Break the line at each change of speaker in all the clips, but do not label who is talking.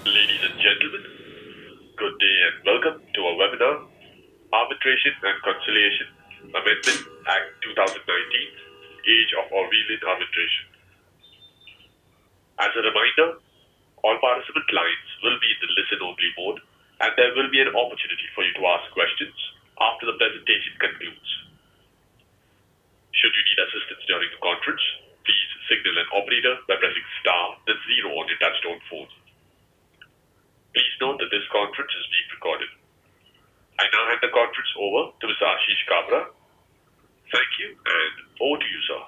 Ladies and gentlemen, good day and welcome to our webinar, Arbitration and Conciliation Amendment Act 2019, Age of Orwellian Arbitration. As a reminder, all participant lines will be in the listen-only mode and there will be an opportunity for you to ask questions after the presentation concludes. Should you need assistance during the conference, please signal an operator by pressing star then 0 on your touchtone phone. Please note that this conference is being recorded. I now hand the conference over to Mr. Ashish Kabra. Thank you, and over to you, sir.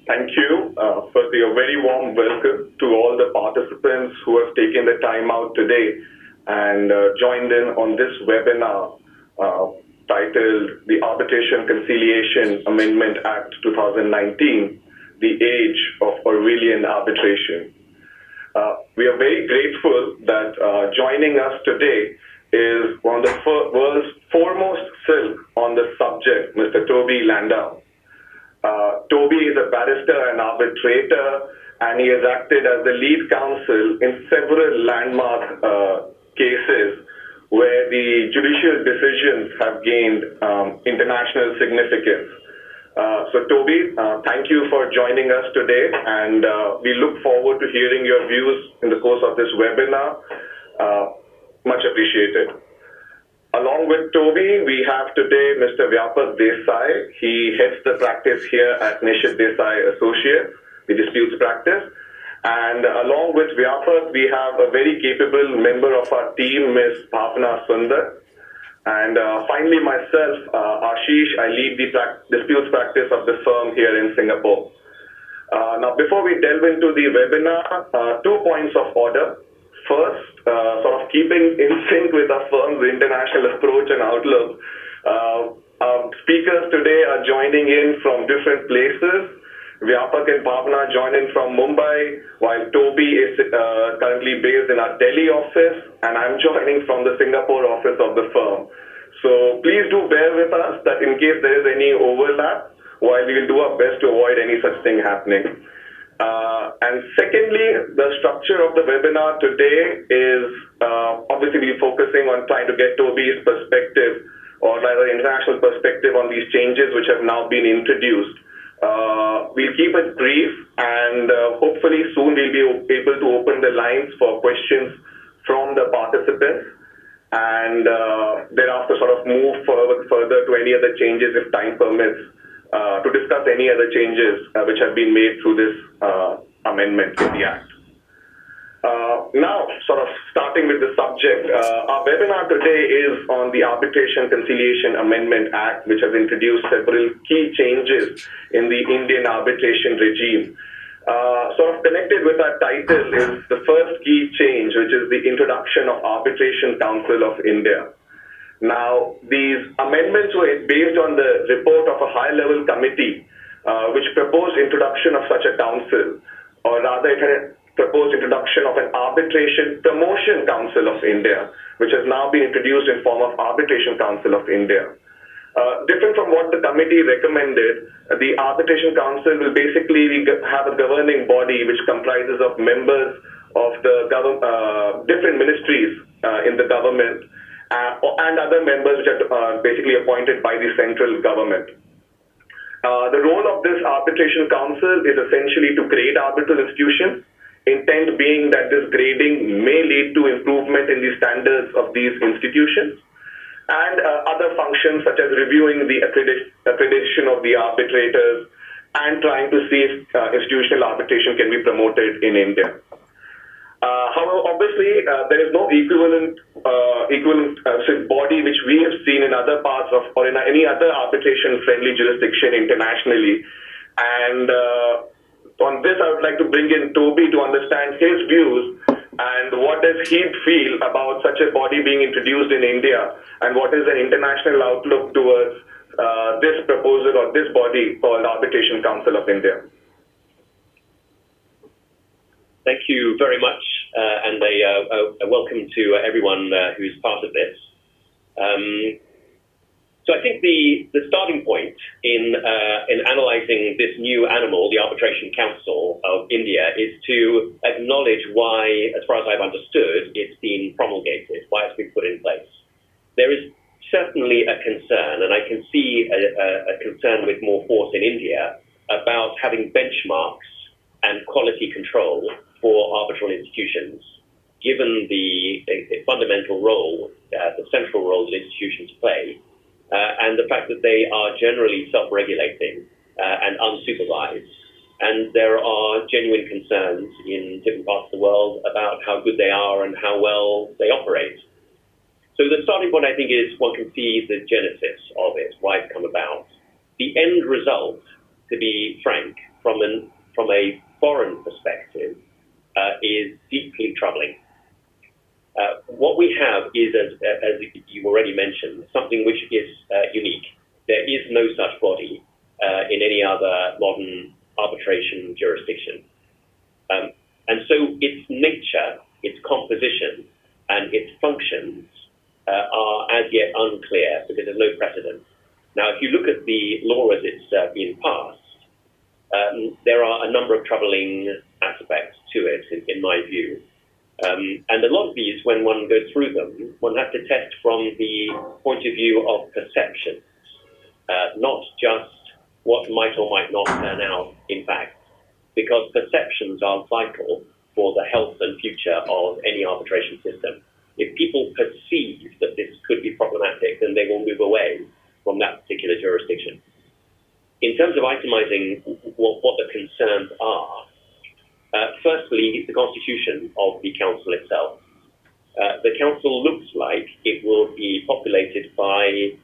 Thank you. Firstly, a very warm welcome to all the participants who have taken the time out today and joined in on this webinar titled the Arbitration Conciliation Amendment Act 2019, the Age of Orwellian Arbitration. We are very grateful that joining us today is one of the world's foremost silk on the subject, Mr. Toby Landau. Toby is a barrister and arbitrator, and he has acted as the lead counsel in several landmark cases where the judicial decisions have gained international significance. So Toby, thank you for joining us today, and we look forward to hearing your views in the course of this webinar. Much appreciated. Along with Toby, we have today Mr. Vyapak Desai. He heads the practice here at Nishit Desai Associates, the disputes practice. And along with Vyapak, we have a very capable member of our team, Ms. Bhavna Sundar. And finally, myself, Ashish, I lead the disputes practice of the firm here in Singapore. Now, before we delve into the webinar, 2 points of order. First, sort of keeping in sync with our firm's international approach and outlook, our speakers today are joining in from different places. Vyapak and Bhavna join in from Mumbai, while Toby is currently based in our Delhi office, and I'm joining from the Singapore office of the firm. So please do bear with us that in case there is any overlap, while we will do our best to avoid any such thing happening. And secondly, the structure of the webinar today is obviously we're focusing on trying to get Toby's perspective, or rather international perspective on these changes which have now been introduced. We'll keep it brief, and hopefully soon we'll be able to open the lines for questions from the participants, and thereafter sort of move forward further to any other changes if time permits, to discuss any other changes which have been made through this amendment in the Act. Now, sort of starting with the subject, our webinar today is on the Arbitration Conciliation Amendment Act, which has introduced several key changes in the Indian arbitration regime. Sort of connected with our title is the first key change, which is the introduction of Arbitration Council of India. Now, these amendments were based on the report of a high-level committee which proposed introduction of such a council, or rather it had proposed introduction of an Arbitration Promotion Council of India, which has now been introduced in form of Arbitration Council of India. Different from what the committee recommended, the Arbitration Council will basically have a governing body which comprises of members of the different ministries in the government and other members which are basically appointed by the central government. The role of this Arbitration Council is essentially to create arbitral institutions, intent being that this grading may lead to improvement in the standards of these institutions, and other functions such as reviewing the accreditation of the arbitrators and trying to see if institutional arbitration can be promoted in India. However, obviously, there is no equivalent body which we have seen in other parts of, or in any other arbitration-friendly jurisdiction internationally. And on this, I would like to bring in Toby to understand his views and what does he feel about such a body being introduced in India, and what is an international outlook towards this proposal or this body called Arbitration Council of India.
Thank you very much, and a welcome to everyone who's part of this. So I think the starting point in analysing this new animal, the Arbitration Council of India, is to acknowledge why, as far as I've understood, it's been promulgated, why it's been put in place. There is certainly a concern, and I can see a concern with more force in India about having benchmarks and quality control for arbitral institutions, given the fundamental role, the central role that institutions play, and the fact that they are generally self-regulating and unsupervised. And there are genuine concerns in different parts of the world about how good they are and how well they operate. So the starting point, I think, is one can see the genesis of it, why it's come about. The end result, to be frank, from a foreign perspective, is deeply troubling. What we have is, as you already mentioned, something which is unique. There is no such body in any other modern arbitration jurisdiction. And so its nature, its composition, and its functions are as yet unclear because there's no precedent. Now, if you look at the law as it's been passed, there are a number of troubling aspects to it, in my view. And a lot of these, when one goes through them, one has to test from the point of view of perceptions, not just what might or might not turn out in fact, because perceptions are vital for the health and future of any arbitration system. If people perceive that this could be problematic, then they will move away from that particular jurisdiction. In terms of itemizing what the concerns are, firstly, the constitution of the council itself. The council looks like it will be populated by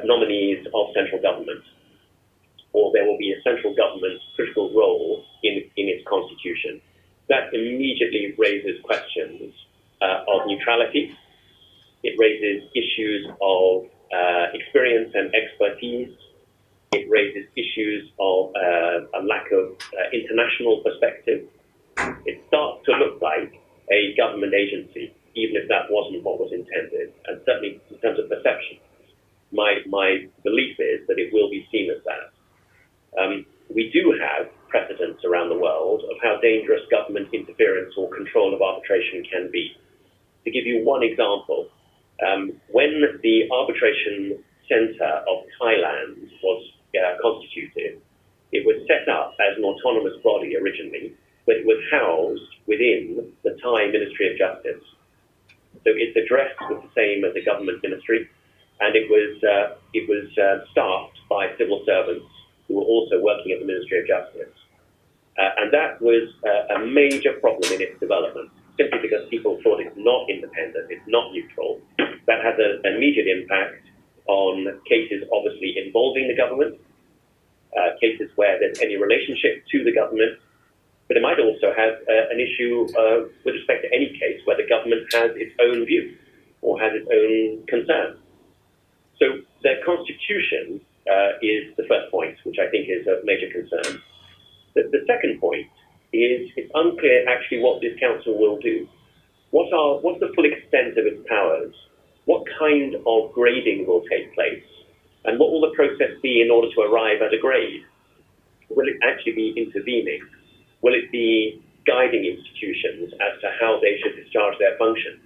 nominees of central government, or there will be a central government critical role in its constitution. That immediately raises questions of neutrality. It raises issues of experience and expertise. It raises issues of a lack of international perspective. It starts to look like a government agency, even if that wasn't what was intended. And certainly in terms of perception, my belief is that it will be seen as that. We do have precedents around the world of how dangerous government interference or control of arbitration can be. To give you one example, when the Arbitration Centre of Thailand was constituted, it was set up as an autonomous body originally, but it was housed within the Thai Ministry of Justice. So its address was the same as a government ministry, and it was staffed by civil servants who were also working at the Ministry of Justice. And that was a major problem in its development, simply because people thought it's not independent, it's not neutral. That has an immediate impact on cases obviously involving the government, cases where there's any relationship to the government, but it might also have an issue with respect to any case where the government has its own view or has its own concerns. So their constitution is the first point, which I think is of major concern. The second point is it's unclear actually what this council will do. What's the full extent of its powers? What kind of grading will take place? And what will the process be in order to arrive at a grade? Will it actually be intervening? Will it be guiding institutions as to how they should discharge their functions?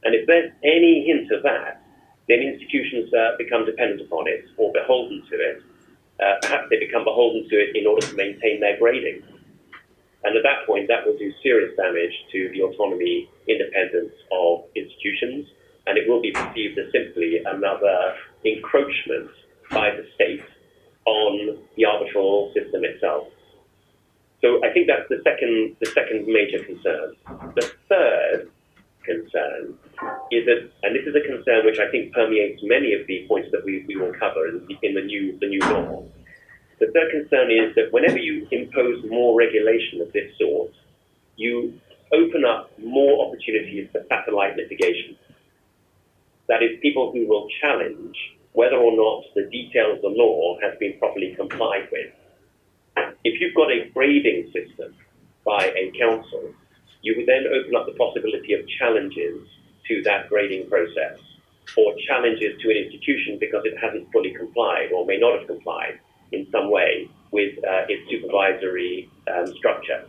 And if there's any hint of that, then institutions become dependent upon it or beholden to it. Perhaps they become beholden to it in order to maintain their grading. And at that point, that will do serious damage to the autonomy, independence of institutions, and it will be perceived as simply another encroachment by the state on the arbitral system itself. So I think that's the second major concern. The third concern is that, and this is a concern which I think permeates many of the points that we will cover in the new law. The third concern is that whenever you impose more regulation of this sort, you open up more opportunities for satellite litigation. That is, people who will challenge whether or not the details of the law has been properly complied with. If you've got a grading system by a council, you would then open up the possibility of challenges to that grading process. or challenges to an institution because it hasn't fully complied or may not have complied in some way with its supervisory structure.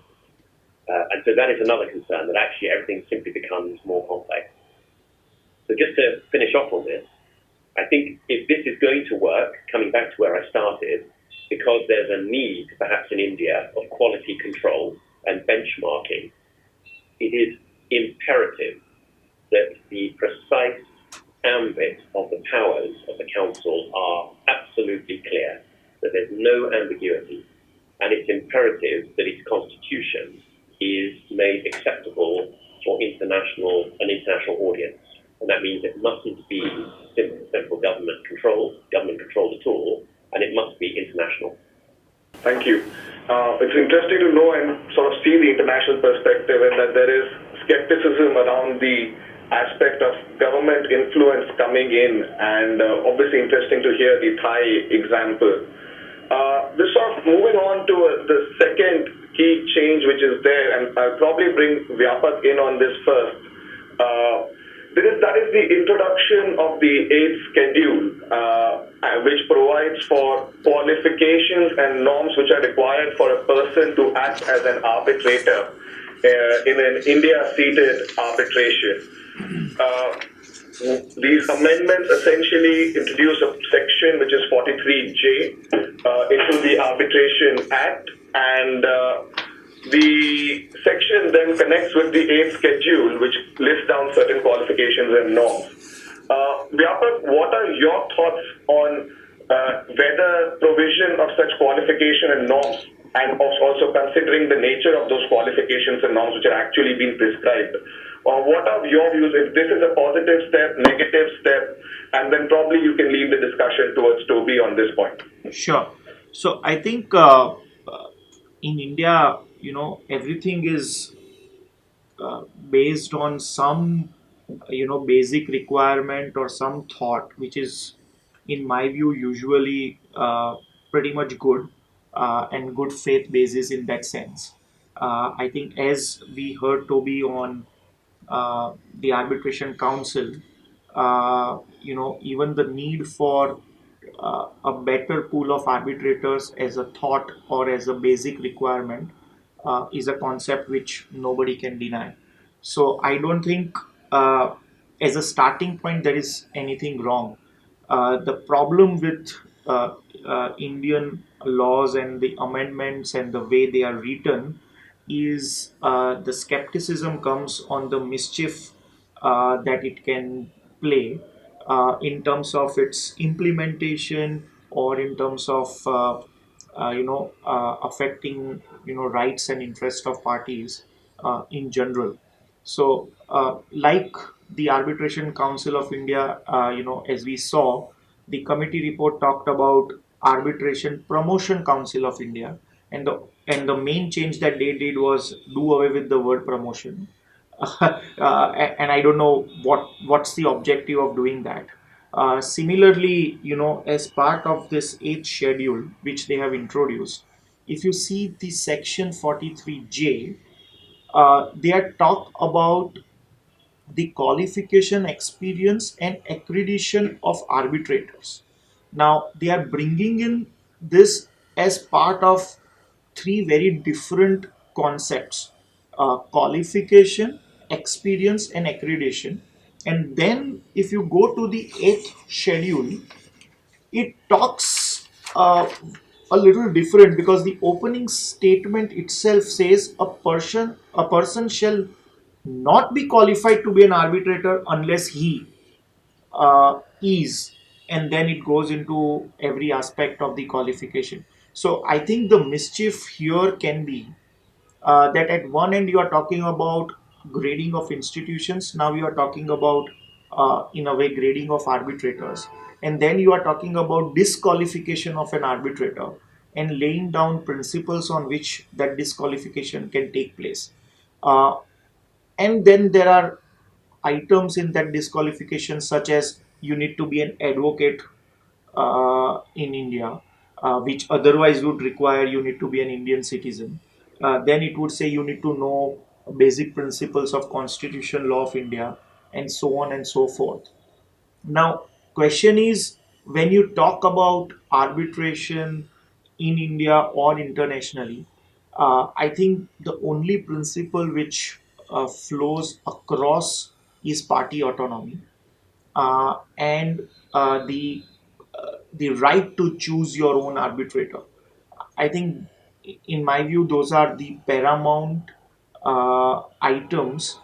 And so that is another concern, that actually everything simply becomes more complex. So just to finish off on this, I think if this is going to work, coming back to where I started, because there's a need, perhaps in India, of quality control and benchmarking, it is imperative that the precise ambit of the powers of the Council are absolutely clear, that there's no ambiguity, and it's imperative that its constitution is made acceptable for an international audience. And that means it mustn't be central government controlled at all, and it must be international.
Thank you. It's interesting to know and sort of see the international perspective, and that there is skepticism around the aspect of government influence coming in, and obviously interesting to hear the Thai example. This sort of moving on to the second key change which is there, and I'll probably bring Vyapak in on this first. That is the introduction of the 8th schedule, which provides for qualifications and norms which are required for a person to act as an arbitrator in an India-seated arbitration. These amendments essentially introduce a section which is 43J into the Arbitration Act, and the section then connects with the 8th schedule, which lists down certain qualifications and norms. Vyapak, what are your thoughts on whether provision of such qualification and norms, and also considering the nature of those qualifications and norms which are actually being prescribed? What are your views if this is a positive step, negative step, and then probably you can lead the discussion towards Toby on this point.
Sure. So I think in India, everything is based on some, basic requirement or some thought, which is, in my view, usually pretty much good and good faith basis in that sense. I think as we heard Toby on the Arbitration Council, even the need for a better pool of arbitrators as a thought or as a basic requirement is a concept which nobody can deny. So I don't think as a starting point there is anything wrong. The problem with Indian laws and the amendments and the way they are written is the skepticism comes on the mischief that it can play in terms of its implementation or in terms of affecting rights and interest of parties in general. So like the Arbitration Council of India, as we saw, the committee report talked about Arbitration Promotion Council of India, and the main change that they did was do away with the word promotion. And I don't know what's the objective of doing that. Similarly, as part of this 8th schedule which they have introduced, if you see the section 43J, they are talk about the qualification, experience, and accreditation of arbitrators. Now, they are bringing in this as part of three very different concepts: qualification, experience, and accreditation. And then, if you go to the 8th schedule, it talks a little different, because the opening statement itself says a person shall not be qualified to be an arbitrator unless he is, and then it goes into every aspect of the qualification. So I think the mischief here can be that at one end you are talking about grading of institutions, now you are talking about in a way grading of arbitrators, and then you are talking about disqualification of an arbitrator and laying down principles on which that disqualification can take place. uh, and then there are items in that disqualification, such as you need to be an advocate in India, which otherwise would require you need to be an Indian citizen. Then it would say you need to know basic principles of constitution law of India, and so on and so forth. Now, question is, when you talk about arbitration in India or internationally, I think the only principle which flows across is party autonomy, and the right to choose your own arbitrator. I think, in my view, those are the paramount items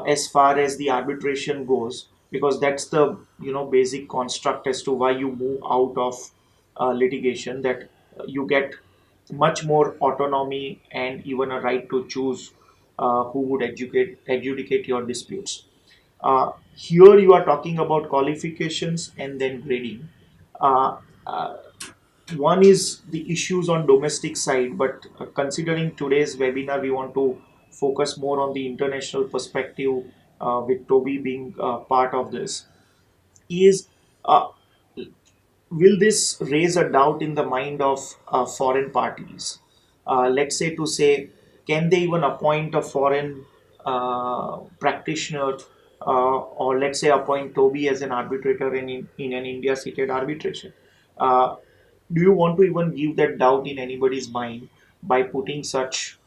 as far as the arbitration goes, because that's the basic construct as to why you move out of litigation. That you get much more autonomy and even a right to choose who would adjudicate your disputes. Here you are talking about qualifications and then grading. Uh, uh, One is the issues on domestic side, but considering today's webinar, we want to focus more on the international perspective, with Toby being part of this. Is uh, Will this raise a doubt in the mind of foreign parties? Let's say, to say, can they even appoint a foreign practitioner, or let's say appoint Toby as an arbitrator in an India seated arbitration? Uh, do you want to even give that doubt in anybody's mind by putting such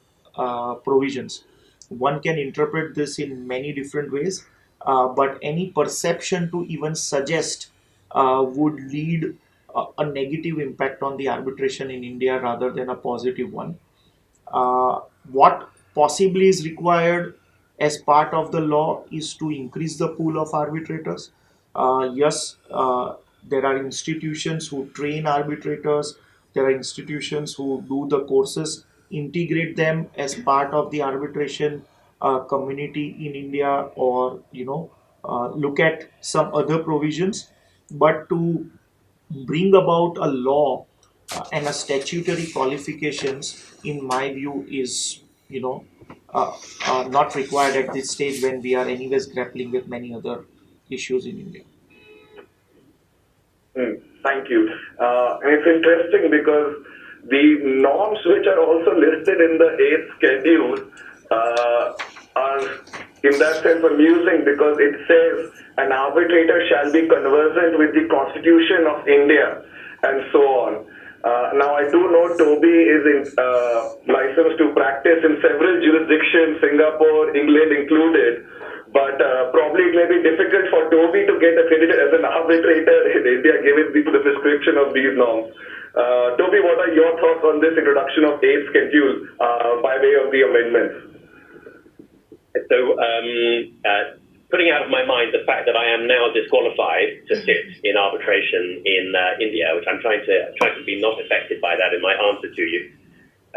provisions? One can interpret this in many different ways, but any perception to even suggest would lead a negative impact on the arbitration in India rather than a positive one. What possibly is required as part of the law is to increase the pool of arbitrators. Yes, there are institutions who train arbitrators, there are institutions who do the courses, integrate them as part of the arbitration community in India, or look at some other provisions. But to bring about a law and a statutory qualifications, in my view, is uh, not required at this stage, when we are anyways grappling with many other issues in India.
Thank you. And it's interesting because the norms which are also listed in the eighth schedule are, in that sense, amusing, because it says an arbitrator shall be conversant with the Constitution of India and so on. Now, I do know Toby is licensed to practice in several jurisdictions, Singapore, England included. But probably it may be difficult for Toby to get accredited as an arbitrator in India, given the prescription of these norms. Toby, what are your thoughts on this introduction of eighth schedule by way of the amendments?
So, putting out of my mind the fact that I am now disqualified to sit in arbitration in India, which I'm trying to be not affected by that in my answer to you.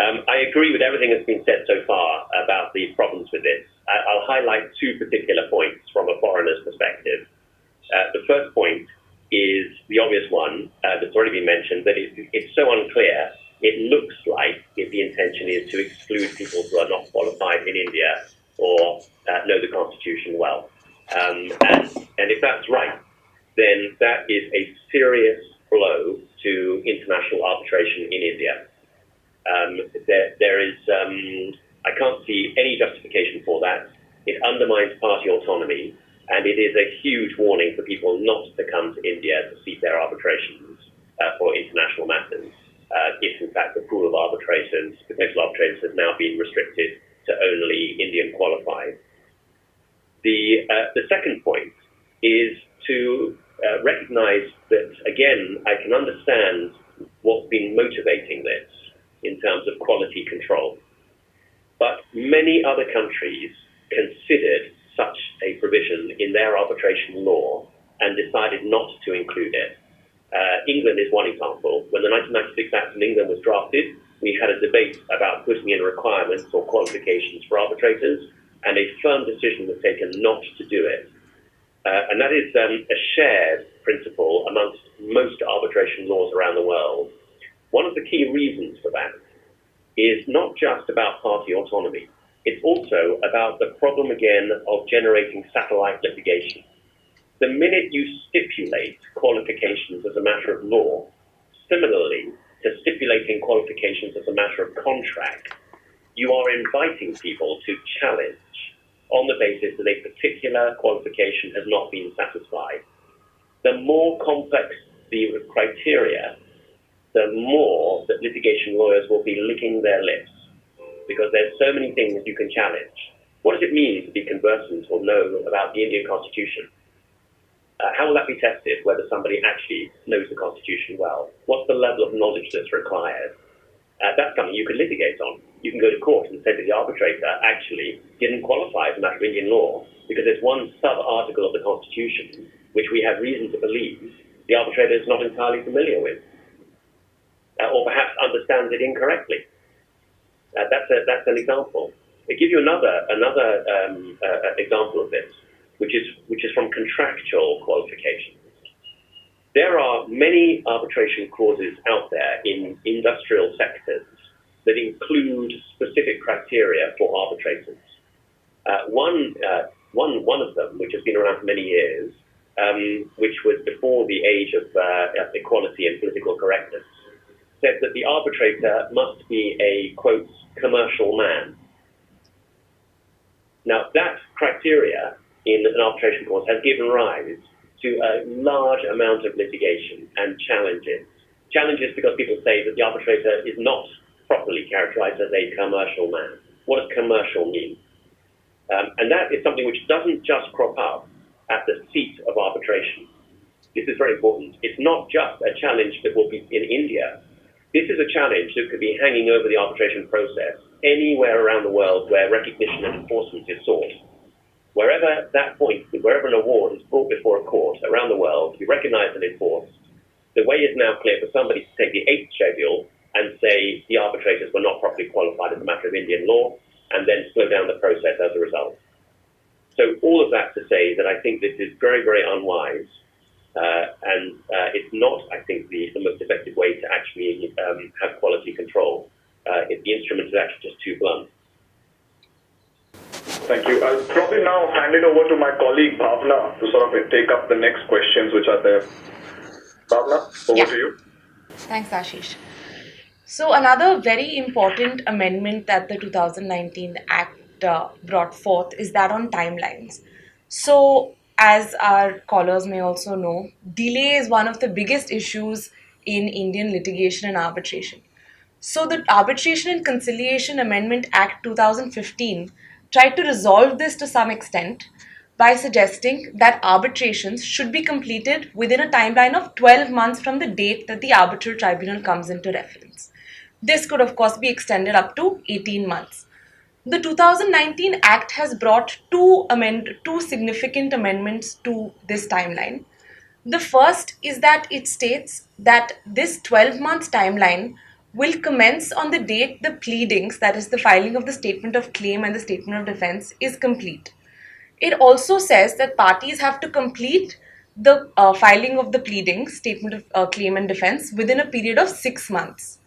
I agree with everything that's been said so far about the problems with this. I'll highlight two particular points from a foreigner's perspective. The first point is the obvious one that's already been mentioned, that it's so unclear. It looks like if the intention is to exclude people who are not qualified in India or know the Constitution well. And if that's right, then that is a serious blow to international arbitration in India. There is, I can't see any justification for that. It undermines party autonomy, and it is a huge warning for people not to come to India to seek their arbitrations for international matters, if in fact the pool of arbitrators, potential arbitrators, has now been restricted to only Indian qualified. The second point is to recognize that, again, I can understand what's been motivating this in terms of quality control. But many other countries considered such a provision in their arbitration law and decided not to include it. England is one example. When the 1996 Act in England was drafted, we had a debate about putting in requirements or qualifications for arbitrators, and a firm decision was taken not to do it. And that is a shared principle amongst most arbitration laws around the world. One of the key reasons for that is not just about party autonomy. It's also about the problem, again, of generating satellite litigation. The minute you stipulate qualifications as a matter of law, similarly to stipulating qualifications as a matter of contract, you are inviting people to challenge on the basis that a particular qualification has not been satisfied. The more complex the criteria, the more that litigation lawyers will be licking their lips, because there's so many things you can challenge. What does it mean to be conversant or know about the Indian Constitution? How will that be tested, whether somebody actually knows the Constitution well? What's the level of knowledge that's required? That's something you could litigate on. You can go to court and say that the arbitrator actually didn't qualify as a matter of Indian law because there's one sub-article of the Constitution which we have reason to believe the arbitrator is not entirely familiar with, or perhaps understands it incorrectly. That's an example. I give you another example of this, which is from contractual qualifications. There are many arbitration clauses out there in industrial sectors that include specific criteria for arbitrators. One of them, which has been around for many years, which was before the age of equality and political correctness, said that the arbitrator must be a, quote, commercial man. Now, that criteria in an arbitration clause has given rise to a large amount of litigation and challenges. Challenges because people say that the arbitrator is not properly characterized as a commercial man. What does commercial mean? And that is something which doesn't just crop up at the seat of arbitration. This is very important. It's not just a challenge that will be in India. This is a challenge that could be hanging over the arbitration process anywhere around the world where recognition and enforcement is sought. Wherever that point, wherever an award is brought before a court around the world to be recognized and enforced, the way is now clear for somebody to take the 8th schedule and say the arbitrators were not properly qualified as a matter of Indian law, and then slow down the process as a result. So all of that to say that I think this is very, very unwise, and it's not, I think, the most effective way to actually have quality control. If the instrument is actually just too blunt.
Thank you. I'll probably now hand it over to my colleague Bhavna to sort of take up the next questions which are there. Bhavna, over to you.
Thanks, Ashish. So another very important amendment that the 2019 Act brought forth is that on timelines. So as our callers may also know, delay is one of the biggest issues in Indian litigation and arbitration. So the Arbitration and Conciliation Amendment Act 2015 tried to resolve this to some extent by suggesting that arbitrations should be completed within a timeline of 12 months from the date that the arbitral tribunal comes into reference. This could, of course, be extended up to 18 months. The 2019 Act has brought two significant amendments to this timeline. The first is that it states that this 12-month timeline will commence on the date the pleadings, that is, the filing of the statement of claim and the statement of defense, is complete. It also says that parties have to complete the filing of the pleadings, statement of claim and defense, within a period of 6 months.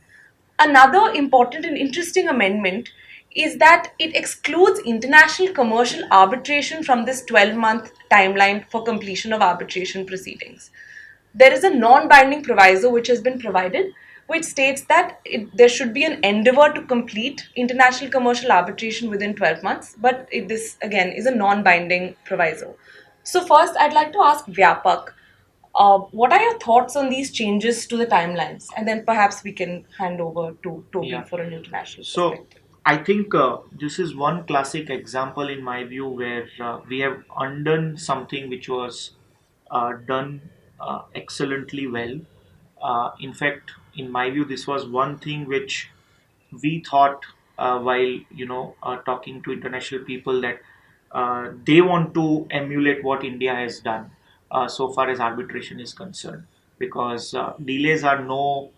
Another important and interesting amendment is that it excludes international commercial arbitration from this 12-month timeline for completion of arbitration proceedings. There is a non-binding proviso which has been provided, which states that there should be an endeavor to complete international commercial arbitration within 12 months, but this again is a non-binding proviso. So first, I'd like to ask Vyapak, what are your thoughts on these changes to the timelines? And then perhaps we can hand over to Toby for an international perspective.
I think this is one classic example, in my view, where we have undone something which was done excellently well. In fact, in my view, this was one thing which we thought while talking to international people that they want to emulate what India has done so far as arbitration is concerned, because delays are no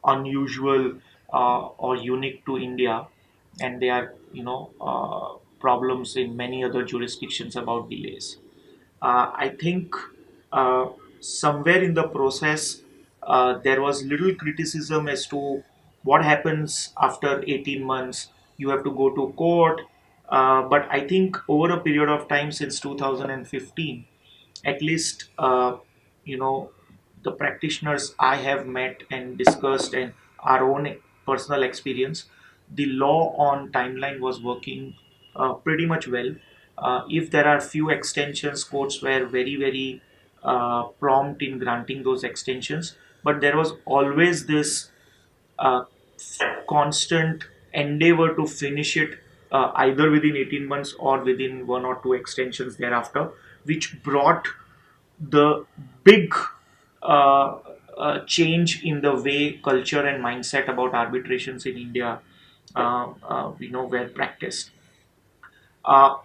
unusual or unique to India, and they are problems in many other jurisdictions about delays. I think somewhere in the process there was little criticism as to what happens after 18 months. You have to go to court. But I think over a period of time since 2015, at least, the practitioners I have met and discussed and our own personal experience, the law on timeline was working pretty much well. If there are few extensions, courts were very prompt in granting those extensions, but there was always this uh, constant endeavor to finish it either within 18 months or within one or two extensions thereafter, which brought the big uh, change in the way culture and mindset about arbitrations in India, were practiced. Uh,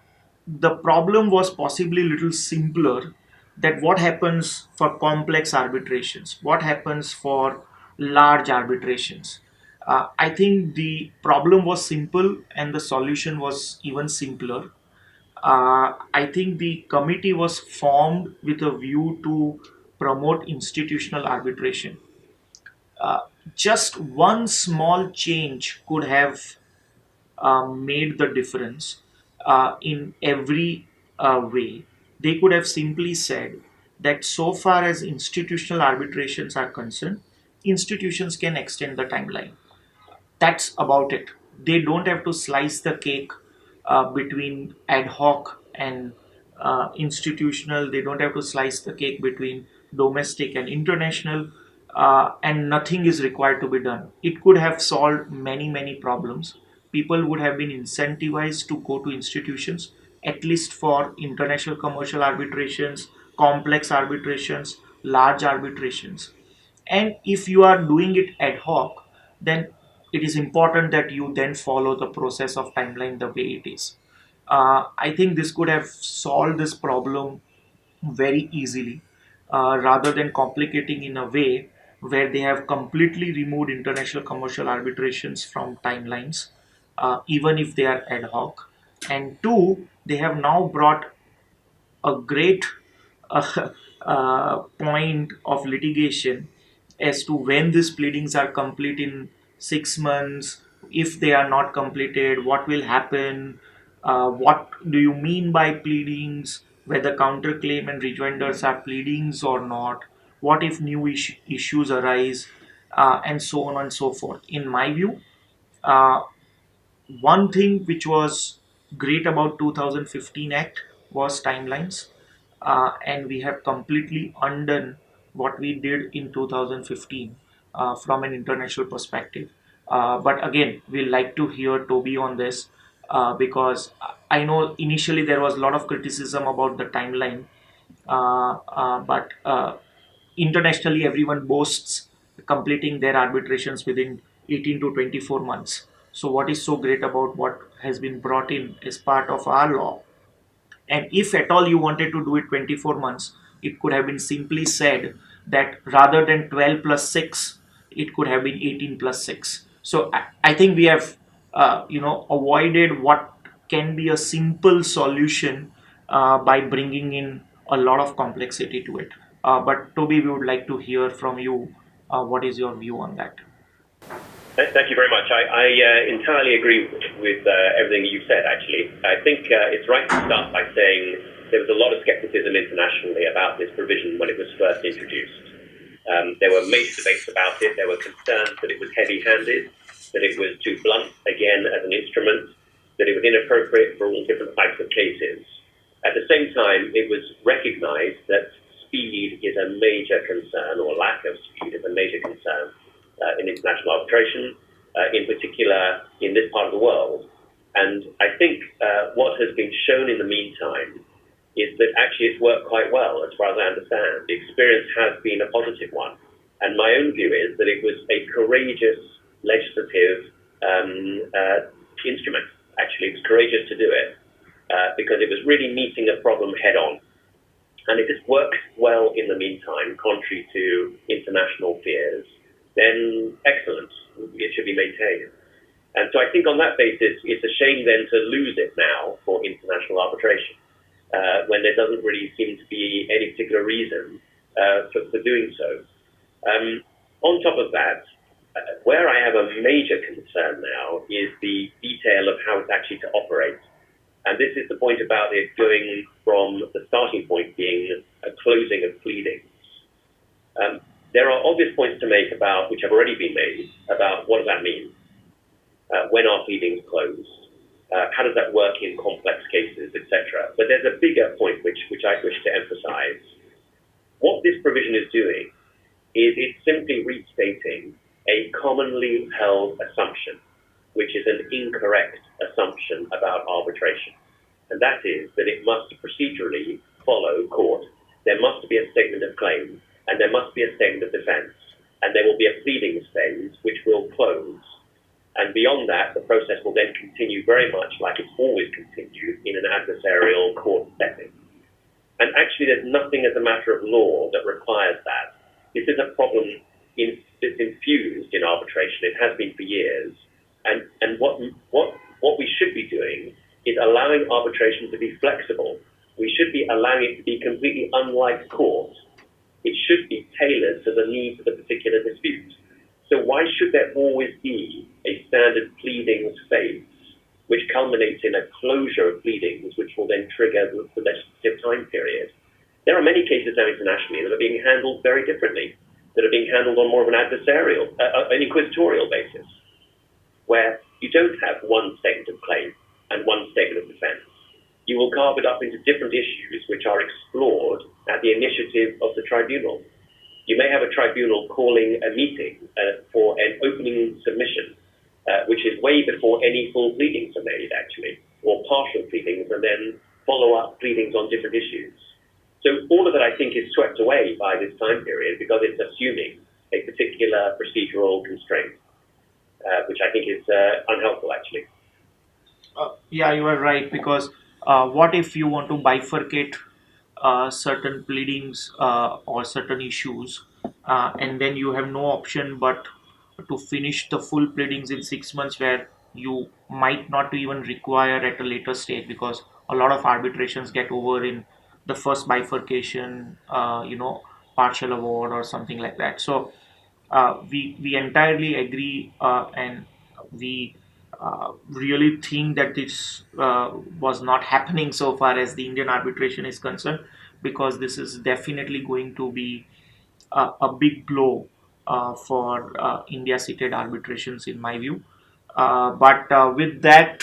the problem was possibly a little simpler, that what happens for complex arbitrations, what happens for large arbitrations. I think the problem was simple and the solution was even simpler. I think the committee was formed with a view to promote institutional arbitration. Uh, just one small change could have made the difference in every way. They could have simply said that so far as institutional arbitrations are concerned, institutions can extend the timeline. That's about it. They don't have to slice the cake between ad hoc and institutional. They don't have to slice the cake between domestic and international, and nothing is required to be done. It could have solved many problems. People would have been incentivized to go to institutions, at least for international commercial arbitrations, complex arbitrations, large arbitrations. And if you are doing it ad hoc, then it is important that you then follow the process of timeline the way it is. I think this could have solved this problem very easily, rather than complicating in a way where they have completely removed international commercial arbitrations from timelines, even if they are ad hoc. And two, they have now brought a great point of litigation as to when these pleadings are complete in 6 months. If they are not completed, what will happen? What do you mean by pleadings? Whether counterclaim and rejoinders are pleadings or not? What if new issues arise? And so on and so forth. In my view, uh, one thing which was great about 2015 Act was timelines, and we have completely undone what we did in 2015 from an international perspective. But again, we'll like to hear Toby on this, because I know initially there was a lot of criticism about the timeline, but internationally everyone boasts completing their arbitrations within 18 to 24 months. So what is so great about what has been brought in as part of our law? And if at all you wanted to do it 24 months, it could have been simply said that rather than 12 plus 6, it could have been 18 plus 6. So I think we have, avoided what can be a simple solution by bringing in a lot of complexity to it. But Toby, we would like to hear from you. What is your view on that?
Thank you very much. I entirely agree with everything you said, actually. I think it's right to start by saying there was a lot of skepticism internationally about this provision when it was first introduced. There were major debates about it. There were concerns that it was heavy-handed, that it was too blunt, again, as an instrument, that it was inappropriate for all different types of cases. At the same time, it was recognized that speed is a major concern, or lack of speed is a major concern in international arbitration, in particular in this part of the world. And I think what has been shown in the meantime is that actually it's worked quite well, as far as I understand. The experience has been a positive one. And my own view is that it was a courageous legislative instrument. Actually, it was courageous to do it because it was really meeting a problem head on. And if it's worked well in the meantime, contrary to international fears, then excellent. It should be maintained. And so I think on that basis, it's a shame then to lose it now for international arbitration, when there doesn't really seem to be any particular reason for doing so. On top of that, where I have a major concern now is the detail of how it's actually to operate. And this is the point about it going from the starting point being a closing of pleadings. There are obvious points to make about, which have already been made, about what does that mean? When are pleadings closed? How does that work in complex cases, etc.? But there's a bigger point which I wish to emphasize. What this provision is doing is it's simply restating a commonly held assumption, which is an incorrect assumption about arbitration. And that is that it must procedurally follow court. There must be a statement of claim, and there must be a statement of defense, and there will be a pleading phase which will close. And beyond that, the process will then continue very much like it's always continued in an adversarial court setting. And actually, there's nothing as a matter of law that requires that. This is a problem that's infused in arbitration. It has been for years. And what we should be doing is allowing arbitration to be flexible. We should be allowing it to be completely unlike court. It should be tailored to the needs of the particular dispute. So why should there always be a standard pleadings phase, which culminates in a closure of pleadings, which will then trigger the legislative time period? There are many cases now internationally that are being handled very differently, that are being handled on more of an adversarial, an inquisitorial basis, where you don't have one statement of claim and one statement of defense. You will carve it up into different issues which are explored at the initiative of the tribunal. You may have a tribunal calling a meeting for an opening submission, which is way before any full pleadings are made, actually, or partial pleadings, and then follow-up pleadings on different issues. So all of that, I think, is swept away by this time period because it's assuming a particular procedural constraint, which I think is unhelpful, actually.
Yeah, you are right, because what if you want to bifurcate certain pleadings or certain issues, and then you have no option but to finish the full pleadings in 6 months, where you might not even require at a later stage, because a lot of arbitrations get over in the first bifurcation, partial award or something like that. So we entirely agree, and we really think that this was not happening so far as the Indian arbitration is concerned, because this is definitely going to be a big blow for India-seated arbitrations, in my view. But with that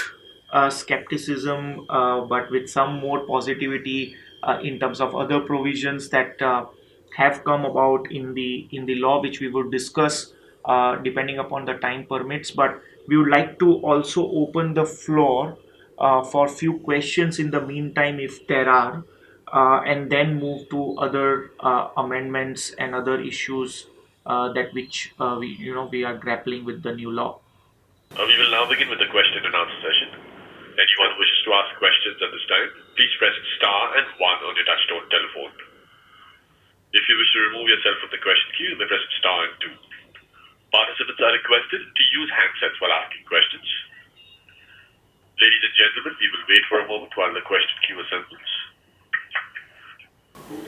skepticism, but with some more positivity in terms of other provisions that have come about in the law, which we would discuss depending upon the time permits. But we would like to also open the floor for few questions in the meantime, if there are, and then move to other amendments and other issues that which we are grappling with the new law.
We will now begin with the question and answer session. Anyone who wishes to ask questions at this time, please press star and 1 on your touchtone telephone. If you wish to remove yourself from the question queue, you may press star and 2. Participants are requested to use handsets while asking questions. Ladies and gentlemen, we will wait for a moment while the question queue assembles.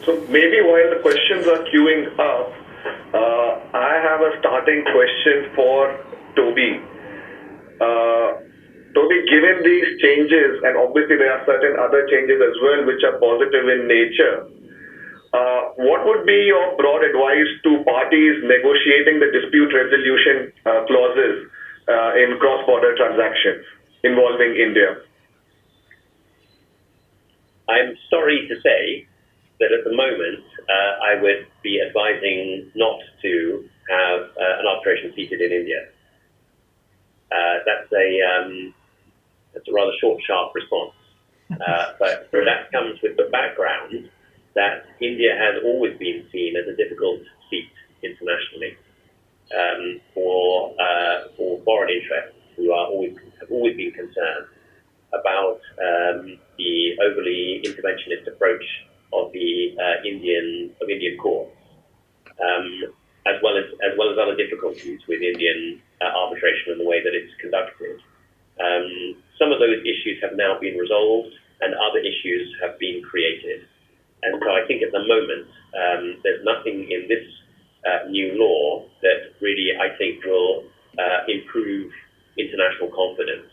So maybe while the questions are queuing up, I have a starting question for Toby. Toby, given these changes, and obviously there are certain other changes as well which are positive in nature, what would be your broad advice to parties negotiating the dispute resolution clauses in cross-border transactions involving India?
I'm sorry to say that at the moment, I would be advising not to have an arbitration seated in India. That's a rather short, sharp response. But that comes with the background that India has always been seen as a difficult seat internationally for foreign interests who have always been concerned about the overly interventionist approach of the Indian courts, as well as other difficulties with Indian arbitration and the way that it's conducted. Some of those issues have now been resolved, and other issues have been created. And so I think at the moment there's nothing in this new law that really I think will improve international confidence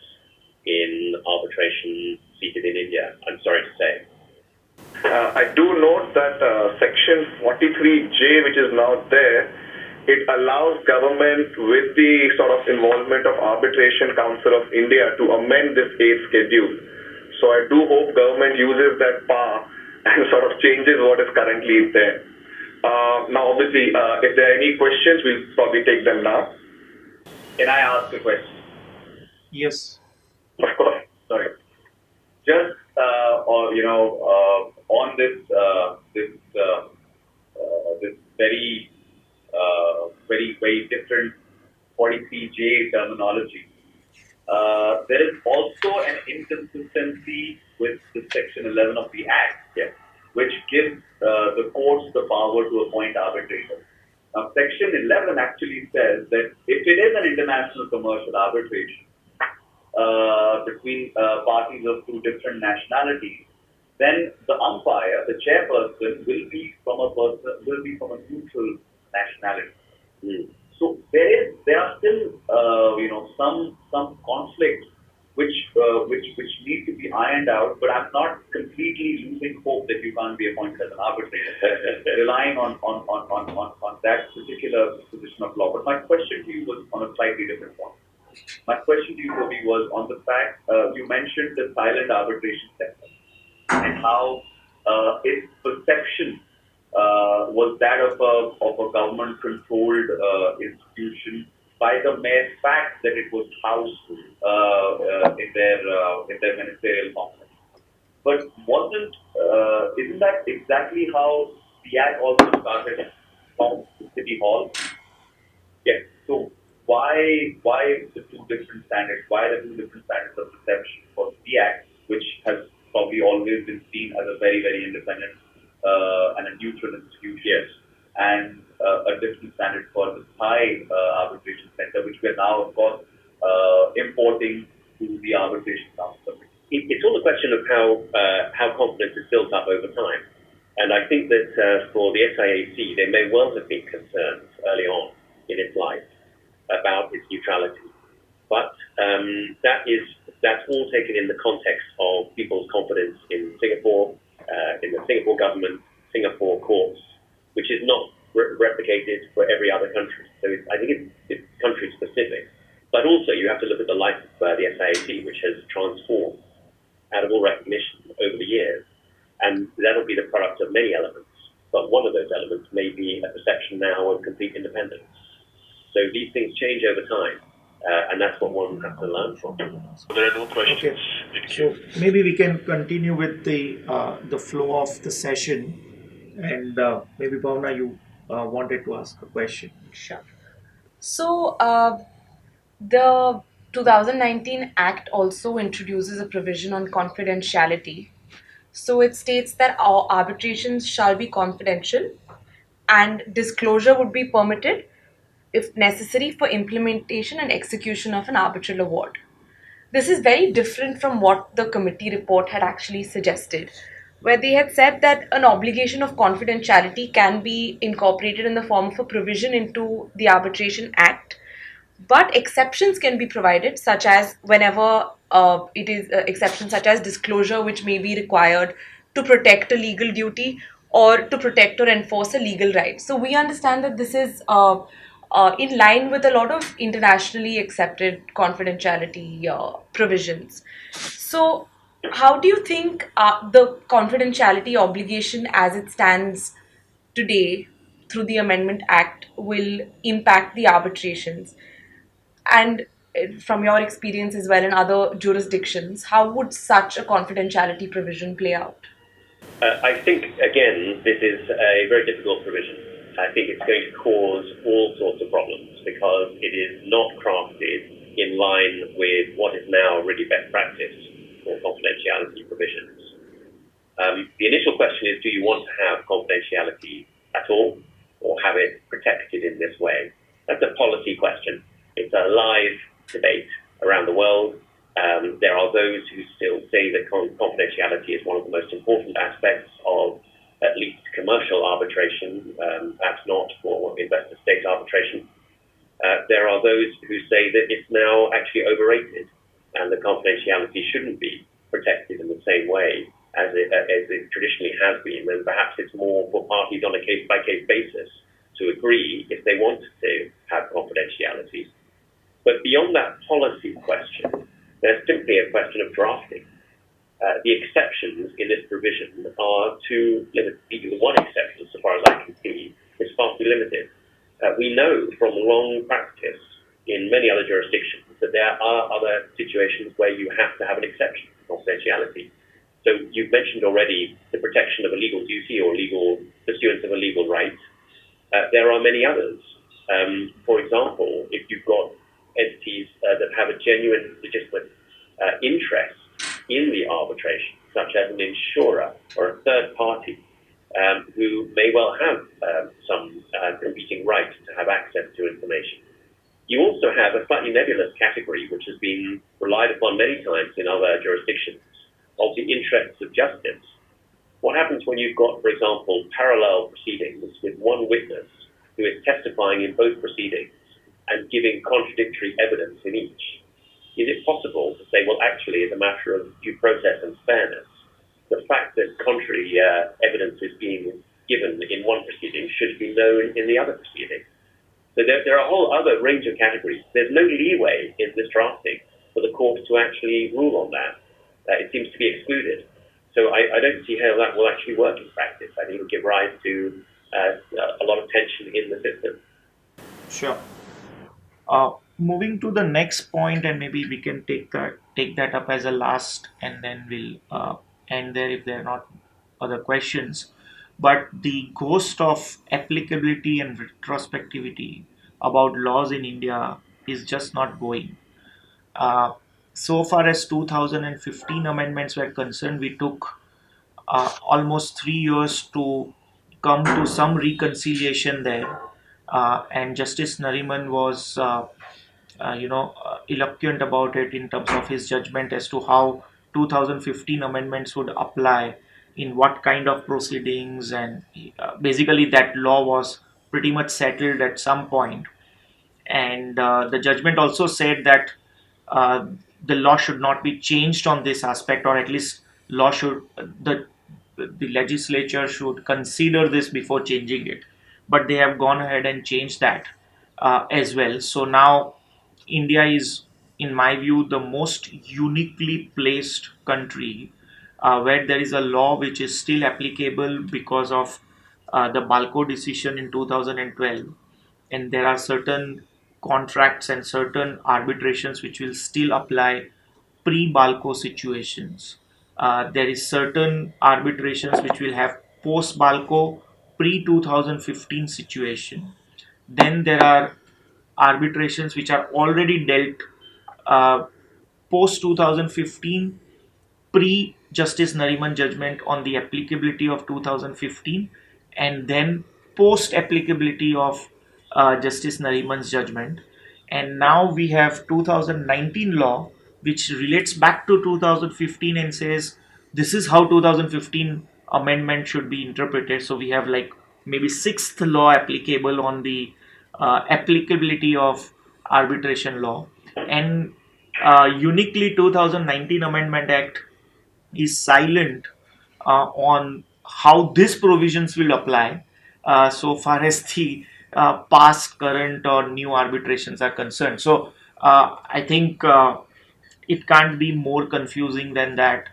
in arbitration seated in India. I'm sorry to say.
I do note that Section 43J, which is now there, it allows government with the sort of involvement of Arbitration Council of India to amend this 8th schedule. So I do hope government uses that power and sort of changes what is currently there. Now, obviously, if there are any questions, we'll probably take them now.
Can I ask a question?
Yes.
Of course.
Sorry. Just on this very different 43J terminology. There is also an inconsistency with the Section 11 of the Act, which gives the courts the power to appoint arbitrators. Now, Section 11 actually says that if it is an international commercial arbitration between parties of two different nationalities, then the umpire, the chairperson, will be from a neutral nationality. So there are still some conflicts which need to be ironed out. But I'm not completely losing hope that you can't be appointed as an arbitrator, relying on that particular position of law. But my question to you was on a slightly different one. My question to you, Toby, was on the fact you mentioned the silent arbitration sector and how its perception was that of a government-controlled institution by the mere fact that it was housed in their ministerial complex. But isn't that exactly how the Act also started from City Hall? Yes. So why the two different standards? Why the two different standards of perception for the Act, which has probably always been seen as a very, very independent and a neutral institution, and a different standard for the Thai arbitration center, which we are now, of course, importing to the arbitration council.
It's all a question of how confidence is built up over time. And I think that for the SIAC, there may well have been concerns early on in its life about its neutrality. But that's all taken in the context of people's confidence in Singapore, in the Singapore government, Singapore courts, which is not replicated for every other country. So I think it's country specific. But also you have to look at the life of the SIAC, which has transformed out of all recognition over the years. And that'll be the product of many elements. But one of those elements may be a perception now of complete independence. So these things change over time. And that's what one has to learn from.
There are no questions.
Okay. So maybe we can continue with the flow of the session. And maybe Bhavna, you wanted to ask a question.
Sure. So, the 2019 Act also introduces a provision on confidentiality. So, it states that our arbitrations shall be confidential and disclosure would be permitted if necessary for implementation and execution of an arbitral award. This is very different from what the committee report had actually suggested, where they had said that an obligation of confidentiality can be incorporated in the form of a provision into the Arbitration Act, but exceptions can be provided, such as whenever it is exceptions such as disclosure, which may be required to protect a legal duty or to protect or enforce a legal right. So we understand that this is in line with a lot of internationally accepted confidentiality provisions. So, how do you think the confidentiality obligation as it stands today through the Amendment Act will impact the arbitrations? And from your experience as well in other jurisdictions, how would such a confidentiality provision play out?
I think, again, this is a very difficult provision. I think it's going to cause all sorts of problems because it is not crafted in line with what is now really best practice for confidentiality provisions. The initial question is, do you want to have confidentiality at all or have it protected in this way? That's a policy question. It's a live debate around the world. There are those who still say that confidentiality is one of the most important aspects of at least commercial arbitration, perhaps not for investor-state arbitration. There are those who say that it's now actually overrated and the confidentiality shouldn't be protected in the same way as it traditionally has been, and perhaps it's more for parties on a case-by-case basis to agree if they wanted to have confidentiality. But beyond that policy question, there's simply a question of drafting. The exceptions in this provision are too limited. The one exception, so far as I can see, is far too limited. We know from long practice in many other jurisdictions that there are other situations where you have to have an exception for confidentiality. So you've mentioned already the protection of a legal duty or legal pursuance of a legal right. There are many others. For example, if you've got entities that have a genuine legitimate interest in the arbitration, such as an insurer or a third party who may well have some competing right to have access to information. You also have a slightly nebulous category, which has been relied upon many times in other jurisdictions, of the interests of justice. What happens when you've got, for example, parallel proceedings with one witness who is testifying in both proceedings and giving contradictory evidence in each? Is it possible to say, well, actually, as a matter of due process and fairness, the fact that contrary evidence is being given in one proceeding should be known in the other proceeding? So there are a whole other range of categories. There's no leeway in this drafting for the court to actually rule on that. It seems to be excluded. So I don't see how that will actually work in practice. I think it will give rise to a lot of tension in the system.
Sure. Moving to the next point, and maybe we can take that up as a last, and then we'll end there if there are not other questions. But the ghost of applicability and retrospectivity about laws in India is just not going. Uh, so far as 2015 amendments were concerned, we took almost 3 years to come to some reconciliation there. And Justice Nariman was, eloquent about it in terms of his judgment as to how 2015 amendments would apply in what kind of proceedings, and basically that law was pretty much settled at some point. And the judgment also said that uh, the law should not be changed on this aspect, or at least law should the legislature should consider this before changing it. But they have gone ahead and changed that as well. So now India is, in my view, the most uniquely placed country where there is a law which is still applicable because of the Balco decision in 2012, and there are certain contracts and certain arbitrations which will still apply pre-Balco situations. There is certain arbitrations which will have post-Balco, pre-2015 situation. Then there are arbitrations which are already dealt uh, post 2015, pre Justice Nariman judgment on the applicability of 2015, and then post applicability of Justice Nariman's judgment. And now we have 2019 law which relates back to 2015 and says this is how 2015 amendment should be interpreted. So we have like maybe sixth law applicable on the applicability of arbitration law. And uniquely 2019 Amendment Act is silent on how these provisions will apply so far as the past, current, or new arbitrations are concerned. So I think it can't be more confusing than that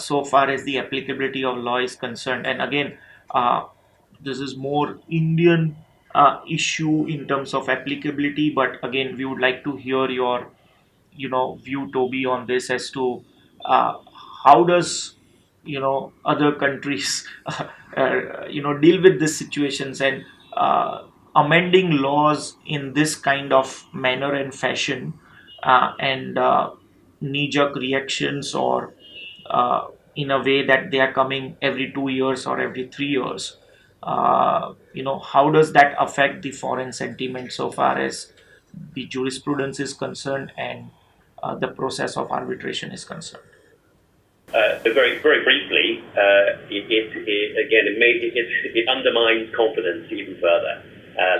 so far as the applicability of law is concerned. And again, uh, this is more Indian issue in terms of applicability. But again, we would like to hear your view, Toby, on this as to uh, how does other countries deal with these situations, and amending laws in this kind of manner and fashion, and knee-jerk reactions, or in a way that they are coming every 2 years or every 3 years. How does that affect the foreign sentiment so far as the jurisprudence is concerned, and the process of arbitration is concerned?
Very, very briefly, it undermines confidence even further.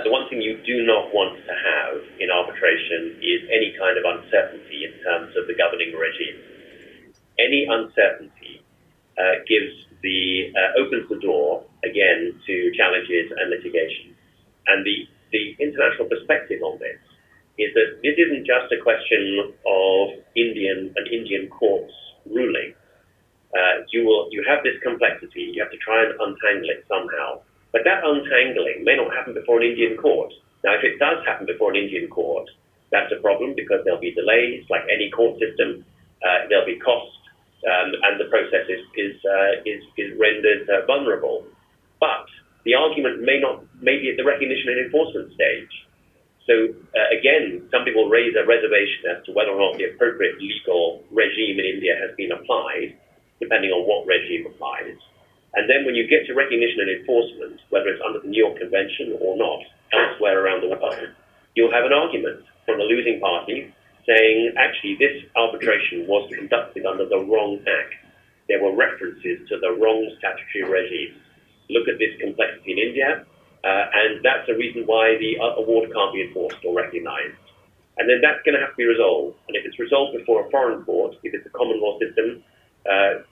The one thing you do not want to have in arbitration is any kind of uncertainty in terms of the governing regime. Any uncertainty opens the door again to challenges and litigation. And the international perspective on this is that this isn't just a question of an Indian court's ruling. You have this complexity. You have to try and untangle it somehow. But that untangling may not happen before an Indian court. Now, if it does happen before an Indian court, that's a problem because there'll be delays, like any court system. There'll be costs, and the process is rendered vulnerable. But the argument may be at the recognition and enforcement stage. So again, some people raise a reservation as to whether or not the appropriate legal regime in India has been applied, depending on what regime applies. And then when you get to recognition and enforcement, whether it's under the New York Convention or not, elsewhere around the world, you'll have an argument from the losing party saying, actually, this arbitration was conducted under the wrong act. There were references to the wrong statutory regime. Look at this complexity in India, and that's the reason why the award can't be enforced or recognized. And then that's going to have to be resolved. And if it's resolved before a foreign court, if it's a common law system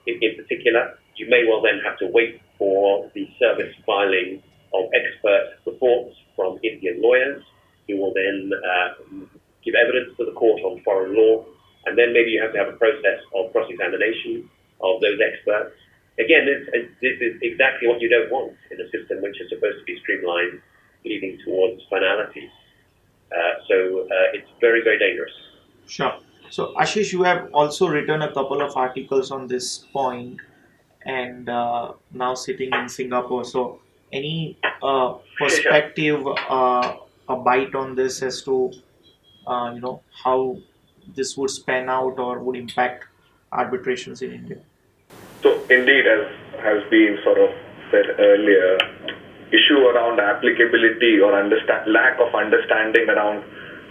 in particular, you may well then have to wait for the service filing of expert reports from Indian lawyers who will then give evidence to the court on foreign law. And then maybe you have to have a process of cross-examination of those experts. Again, this is exactly what you don't want in a system which is supposed to be streamlined, leading towards finality. So it's very, very dangerous.
Sure. So, Ashish, you have also written a couple of articles on this point, and now sitting in Singapore. So, any perspective, a bite on this as to how this would span out or would impact arbitrations in India?
So indeed, as has been sort of said earlier, issue around applicability or lack of understanding around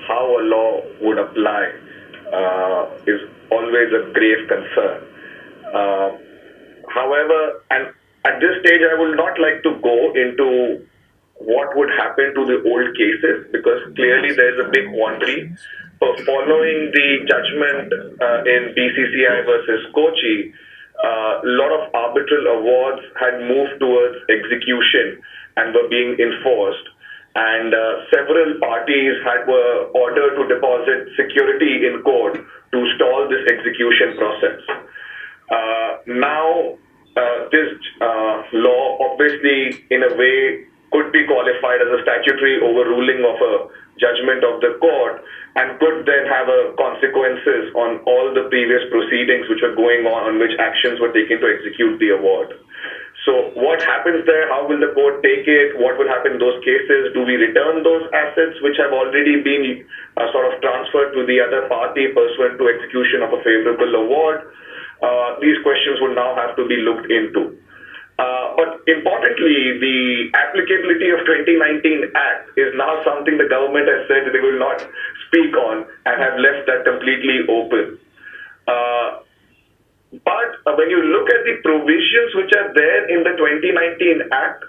how a law would apply is always a grave concern. However, and at this stage, I would not like to go into what would happen to the old cases, because clearly there is a big quandary. Following the judgment in BCCI versus Kochi, a lot of arbitral awards had moved towards execution and were being enforced. And several parties were ordered to deposit security in court to stall this execution process. Now, this law obviously, in a way, could be qualified as a statutory overruling of a judgment of the court, and could then have consequences on all the previous proceedings which were going on which actions were taken to execute the award. So what happens there? How will the court take it? What will happen in those cases? Do we return those assets which have already been sort of transferred to the other party pursuant to execution of a favorable award? These questions will now have to be looked into. But importantly, the applicability of 2019 Act is now something the government has said they will not speak on and have left that completely open. But when you look at the provisions which are there in the 2019 Act,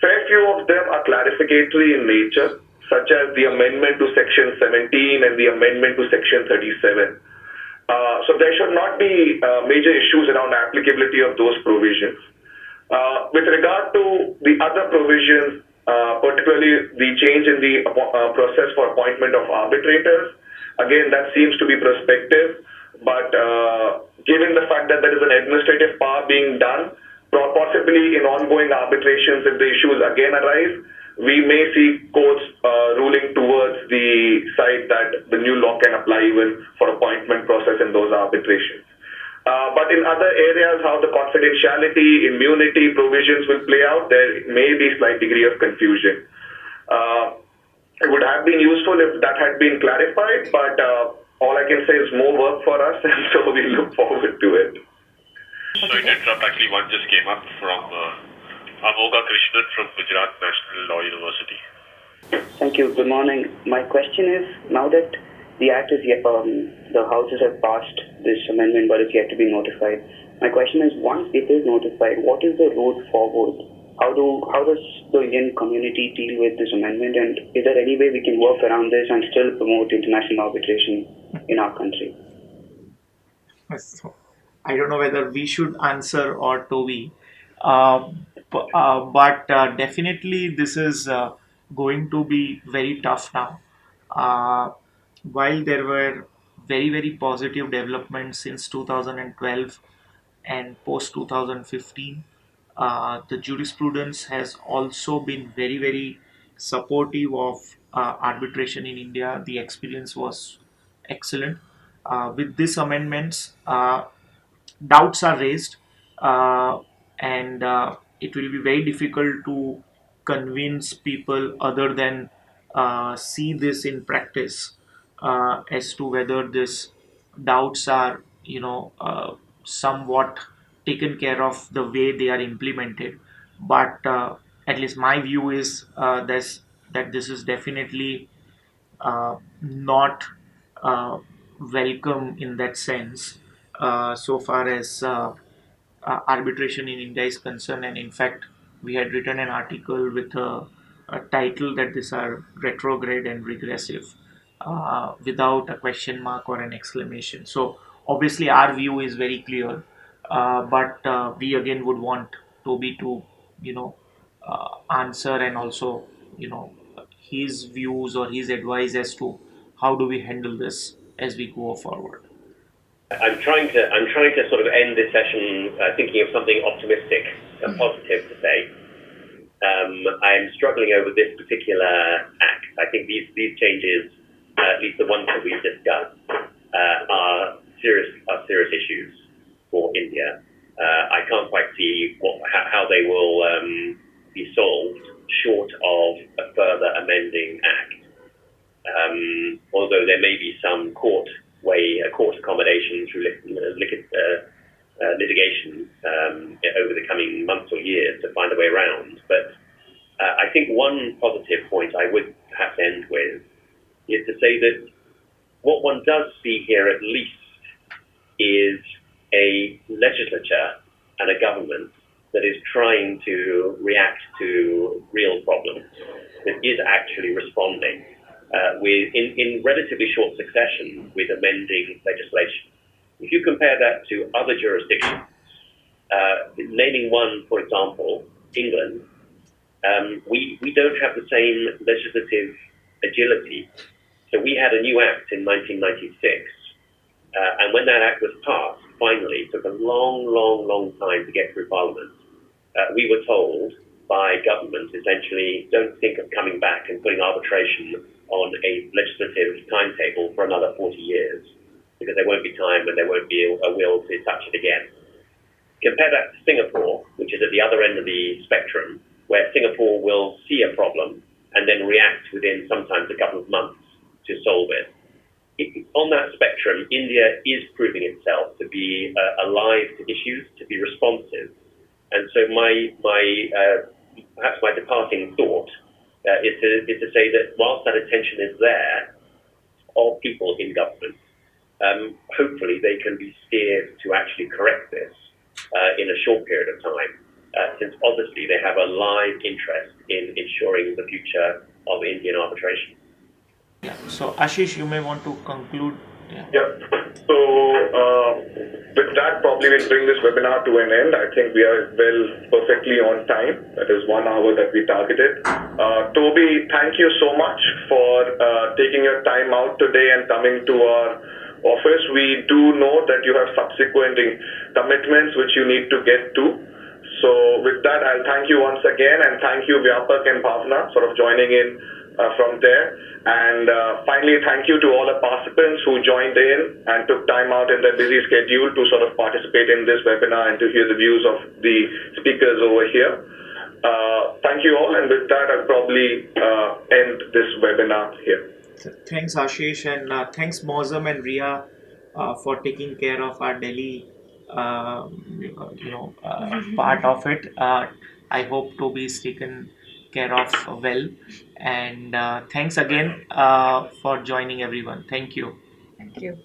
fair few of them are clarificatory in nature, such as the amendment to Section 17 and the amendment to Section 37. So there should not be major issues around applicability of those provisions. With regard to the other provisions, particularly the change in the process for appointment of arbitrators, again, that seems to be prospective, but given the fact that there is an administrative power being done, possibly in ongoing arbitrations, if the issues again arise, we may see courts ruling towards the side that the new law can apply even for appointment process in those arbitrations. But in other areas, how the confidentiality, immunity provisions will play out, there may be a slight degree of confusion. It would have been useful if that had been clarified, but all I can say is more work for us, and so we look forward to it.
Sorry to interrupt, actually one just came up from Amoga Krishnan from Gujarat National Law University.
Thank you. Good morning. My question is, now that the Act is yet, the houses have passed this amendment, but it's yet to be notified. My question is, once it is notified, what is the route forward? How does the Indian community deal with this amendment, and is there any way we can work around this and still promote international arbitration in our country?
I don't know whether we should answer or Toby, but definitely this is going to be very tough now. Uh, while there were very positive developments since 2012 and post 2015, the jurisprudence has also been very supportive of arbitration in India. The experience was excellent. With these amendments, doubts are raised, and it will be very difficult to convince people other than see this in practice as to whether these doubts are, somewhat taken care of the way they are implemented. But at least my view is that this is definitely not welcome in that sense, so far as arbitration in India is concerned. And in fact, we had written an article with a title that these are retrograde and regressive, without a question mark or an exclamation. So obviously, our view is very clear, but we again would want Toby to, answer, and also, his views or his advice as to how do we handle this as we go forward.
I'm trying to sort of end this session thinking of something optimistic and positive to say. I'm struggling over this particular act. I think these changes, at least the ones that we've discussed, are serious issues for India. I can't quite see how they will be solved short of a further amending act. Although there may be some court accommodation through litigation over the coming months or years to find a way around. But I think one positive point I would perhaps end with is to say that what one does see here at least is a legislature and a government that is trying to react to real problems, that is actually responding in relatively short succession with amending legislation. If you compare that to other jurisdictions, naming one, for example, England, we don't have the same legislative agility. So we had a new act in 1996, and when that act was passed, finally, it took a long time to get through Parliament. We were told by government, essentially, don't think of coming back and putting arbitration on a legislative timetable for another 40 years, because there won't be time and there won't be a will to touch it again. Compare that to Singapore, which is at the other end of the spectrum, where Singapore will see a problem and then react within sometimes a couple of months to solve it. On that spectrum, India is proving itself to be alive to issues, to be responsive. And so perhaps my departing thought is to say that whilst that attention is there of people in government, hopefully they can be steered to actually correct this in a short period of time, since obviously they have a live interest in ensuring the future of Indian arbitration.
Yeah. So Ashish, you may want to conclude.
Yeah. So with that, probably we'll bring this webinar to an end. I think we are perfectly on time. That is 1 hour that we targeted. Toby, thank you so much for taking your time out today and coming to our office. We do know that you have subsequent commitments which you need to get to. So with that, I'll thank you once again, and thank you Vyapak and Bhavna sort of joining in from there. And finally, thank you to all the participants who joined in and took time out in their busy schedule to sort of participate in this webinar and to hear the views of the speakers over here. Thank you all, and with that, I'll probably end this webinar here.
Thanks, Ashish, and thanks, Mozam and Ria, for taking care of our Delhi, part of it. I hope Toby is taken care of well, and thanks again for joining everyone. Thank you.
Thank you.